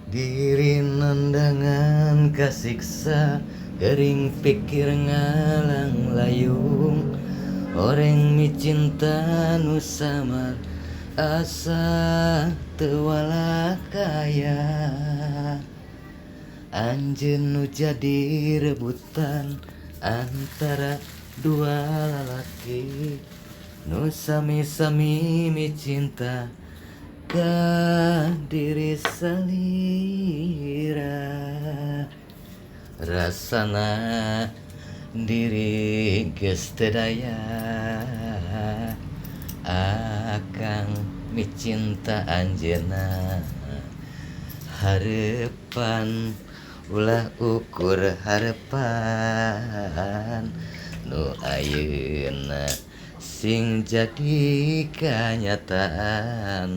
Diri nandangan kasiksa, gering pikir ngalang layung. Orang mi cinta nu samar, asa teu walak kaya. Anjeun nu jadi rebutan antara dua lalaki nu sami-sami mi cinta ka diri salira. Rasana diri geus teu daya, akang mi cinta anjeunna. Hareupan ulah ukur harepan nu ayeuna sing jadi kanyataan.